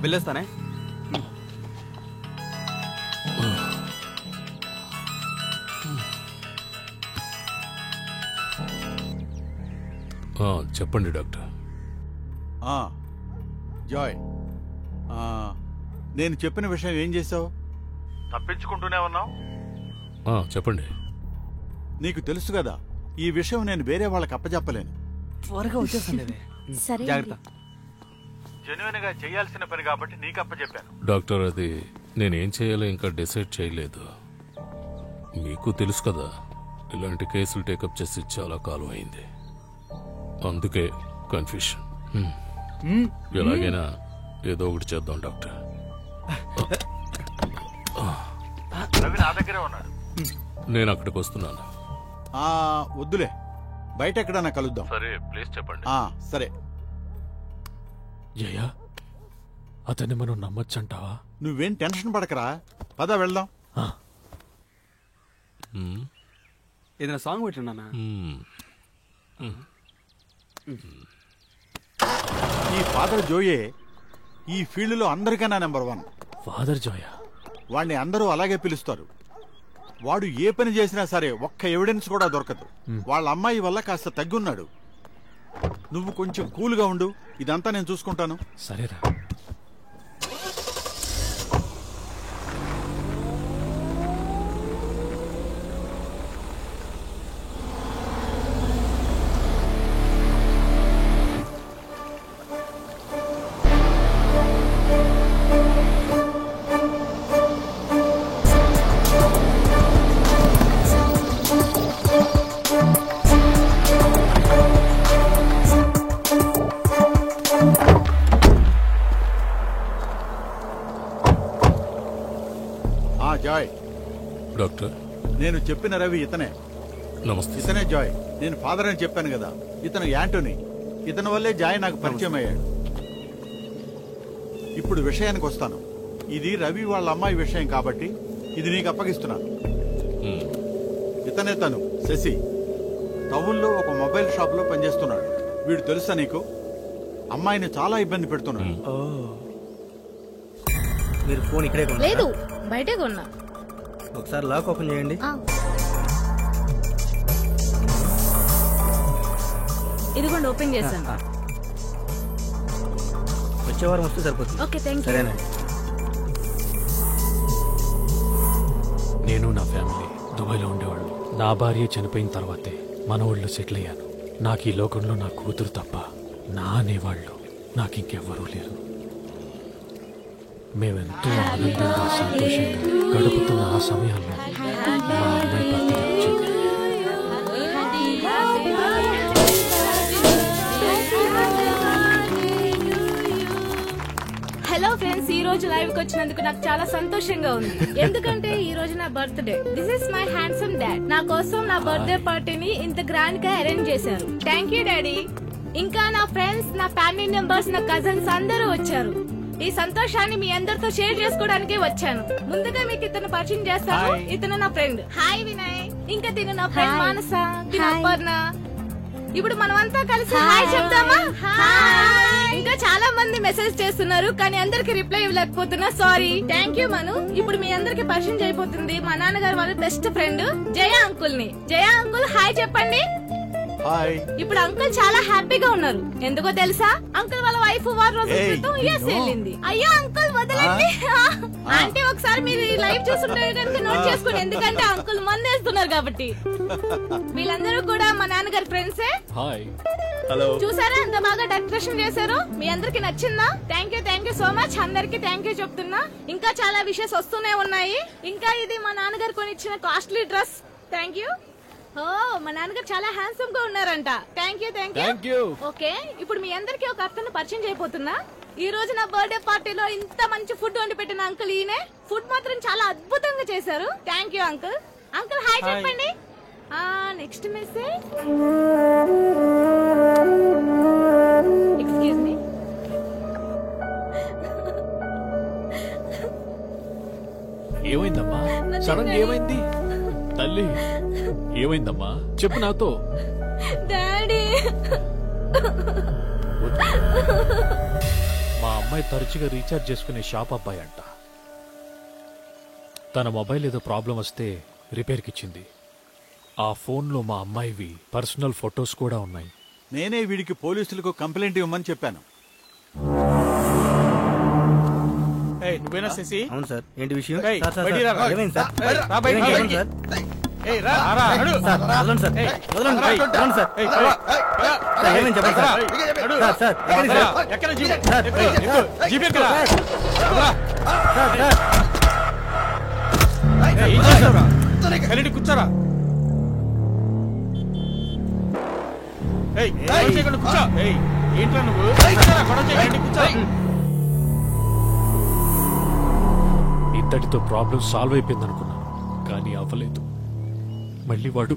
వెళ్ళేస్తానే. చెప్పండి doctor. Joy, నేను చెప్పిన విషయం ఏం చేసావు? తప్పించుకుంటూనే ఉన్నావు. చెప్పండి. నీకు తెలుసు కదా, ఈ విషయం నేను వేరే వాళ్ళకి అప్పచెప్పలేను. త్వరగా వచ్చేసండి. జాగ్రత్త. జెన్యున్ గా చేయాల్సిన పని కాబట్టి నీకు అప్పచెప్పాను. డాక్టర్, అది నేనేం చేయాలో ఇంకా డిసైడ్ చేయలేదు. మీకు తెలుసు కదా, ఇలాంటి కేసులు టేకప్ చేసి చాలా కాలం అయింది. అందుకే కన్ఫ్యూషన్. ఎలాగైనా ఏదో ఒకటి చేద్దాం డాక్టర్. రవి నా దగ్గరే ఉన్నాడు. నేను అక్కడికి వస్తున్నాను. వద్దులే, బయట ఎక్కడన్నా కలుద్దాం. సరే, ప్లీజ్ చెప్పండి. సరే. జయ, అతన్ని మనం నమ్మొచ్చంటావా? నువ్వేం టెన్షన్ పడకరా, పద వెళ్దాం. ఏదైనా సాంగ్ పెట్టినా? ఈ ఫాదర్ జోయే ఈ ఫీల్డ్ లో అందరికన్నా నెంబర్ 1. ఫాదర్ జోయా? వాడిని అందరూ అలాగే పిలుస్తారు. వాడు ఏ పని చేసినా సరే ఒక్క ఎవిడెన్స్ కూడా దొరకదు. వాళ్ళ అమ్మాయి వల్ల కాస్త తగ్గున్నాడు. నువ్వు కొంచెం కూల్గా ఉండు, ఇదంతా నేను చూసుకుంటాను. సరేరా. జాయ్. డాక్టర్, నేను చెప్పిన రవి ఇతనే. నమస్తే. ఇతనే జాయ్. నేను ఫాదర్ అని చెప్పాను కదా, ఇతను యాంటోనీ. ఇతని వల్లే జాయ్ నాకు పరిచయం అయ్యాడు. ఇప్పుడు విషయానికి వస్తాను. ఇది రవి వాళ్ళ అమ్మాయి విషయం కాబట్టి ఇది నీకు అప్పగిస్తున్నాను. ఇతనే తను శశి. టౌన్లో ఒక మొబైల్ షాప్ లో పనిచేస్తున్నాడు. వీడు తెలుసా నీకు? అమ్మాయిని చాలా ఇబ్బంది పెడుతున్నాడు. మీరు ఫోన్ ఇక్కడే కొన్నా? లేదు, బయటే కొన్నా. ఒకసారి లాక్ ఓపెన్ చేయండి. ఇదిగోండి, ఓపెన్ చేశాను. వచ్చే వారం వస్తే సరిపోతుంది. Okay, thank you. సరేనండి. నేను నా ఫ్యామిలీ దుబాయ్లో ఉండేవాళ్ళు. నా భార్య చనిపోయిన తర్వాతే మన ఊళ్ళో సెటిల్ అయ్యాను. నాకు ఈ లోకంలో నా కూతురు తప్ప నా అనేవాళ్ళు నాకు ఇంకెవ్వరూ లేరు. మేమెంతో ఆనందంగా సంతోషంగా గడుపుతున్న ఆ సమయాల్లో మా అమ్మాయి బర్త్డే వచ్చింది. హలో ఫ్రెండ్స్, ఈ రోజు లైవ్ కి వచ్చినందుకు నాకు చాలా సంతోషంగా ఉంది. ఎందుకంటే ఈ రోజు నా birthday. This is my handsome dad. నా కోసం నా బర్త్డే పార్టీని ఇంత గ్రాండ్ గా అరేంజ్ చేశారు. Thank you daddy. ఇంకా నా ఫ్రెండ్స్, నా ఫ్యామిలీ మెంబర్స్, నా కజిన్స్ అందరూ వచ్చారు. ఈ సంతోషాన్ని మీ అందరితో షేర్ చేసుకోవడానికి వచ్చాను. ముందుగా మీకు ఇతను పరిచయం చేస్తాను. ఇతను నా ఫ్రెండ్. హాయ్ వినయ్. ఇంకా తిను నా ఫ్రెండ్ మానస, తిను అపర్ణ. ఇప్పుడు మనం అంతా కలిసి హాయ్ చెప్తామా? ఇంకా చాలా మంది మెసేజ్ చేస్తున్నారు, కానీ అందరికి రిప్లై ఇవ్వలేకపోతున్నా. సారీ. థ్యాంక్ యూ మను. ఇప్పుడు మీ అందరికి పరిచయం చేయబోతుంది మా నాన్నగారు వాళ్ళ బెస్ట్ ఫ్రెండ్ జయ అంకుల్ ని. జయ అంకుల్ హాయ్ చెప్పండి. ఇప్పుడు అంకుల్ చాలా హ్యాపీగా ఉన్నారు. ఎందుకో తెలుసా? అంకుల్ వాళ్ళ వైఫ్ వారు రోజుల క్రితం యుఎస్ వెళ్ళింది. అయ్యో అంకుల్ వదలండి. అంటే ఒకసారి మీరు లైవ్ చూస్తుంటే కనుక నోట్ చేసుకోండి, ఎందుకంటే అంకుల్ మందేస్తున్నారు కాబట్టి. వీళ్ళందరూ కూడా మా నాన్నగారి ఫ్రెండ్సే. హలో. చూసారా ఎంత బాగా డెకరేషన్ చేశారు? మీ అందరికి నచ్చిందా? Thank you so much. అందరికి థ్యాంక్ యూ చెప్తున్నా. ఇంకా చాలా విషయాలు వస్తూనే ఉన్నాయి. ఇంకా ఇది మా నాన్నగారు కొనిచ్చిన కాస్ట్లీ డ్రెస్. Thank you. మా నాన్నగారు చాలా హ్యాండ్సమ్ గా ఉన్నారంట. Thank you. ఓకే, ఇప్పుడు మీ అందరికి ఒక అతను పరిచయం చేయబోతున్నా. ఈ రోజు నా బర్త్డే పార్టీలో ఇంత మంచి ఫుడ్ వండి పెట్టిన అంకుల్ ఈయనే. ఫుడ్ మాత్రం చాలా అద్భుతంగా చేశారు. Thank you uncle. Uncle hi చెప్పండి. Next message. Excuse me. ఏమైందమ్మా? సడన్ ఏమైంది తల్లి? ఏమైందమ్మా చెప్పు నాతో. డాడీ, మా అమ్మాయి అమ్మాయి తరచుగా రీఛార్జ్ చేసుకునే షాప్ అబ్బాయి అంట. తన మొబైల్ ఏదో ప్రాబ్లం వస్తే రిపేర్కి ఇచ్చింది. ఆ ఫోన్లో మా అమ్మాయివి పర్సనల్ ఫొటోస్ కూడా ఉన్నాయి. నేనే వీడికి పోలీసులకు కంప్లైంట్ ఇవ్వమని చెప్పాను. నువ్వేనా శశి? అవును సార్. ఏంటి విషయం? ఏయ్, సార్, సార్, బయటికి సార్, రా. ఏమైంది సార్? రా బయటికి. ఏమైంది సార్? ఏయ్, రా, రా, అడు. సార్, వదలండి సార్. వదలండి. వదలండి సార్. ఏయ్, సార్, ఏమైంది చెప్పండి సార్. అడు. సార్, సార్, ఎక్కడికి రా, సార్? ఎక్కడ జీప్? సార్, ఎక్కు, ఎక్కు. జీప్ ఎక్కురా. రా. Sir, sir. ఏయ్, ఏం చేస్తావురా? వెళ్ళి కూర్చోరా. ఏయ్, గొడవ చేయకుండా కూర్చో. ఏయ్, ఏంట్రా నువ్వు? కూర్చోరా, గొడవ చేయకుండా కూర్చో. ఇంతటితో ప్రాబ్లం సాల్వ్ అయిపోయింది అనుకున్నాను, కానీ అవ్వలేదు. మళ్ళీ వాడు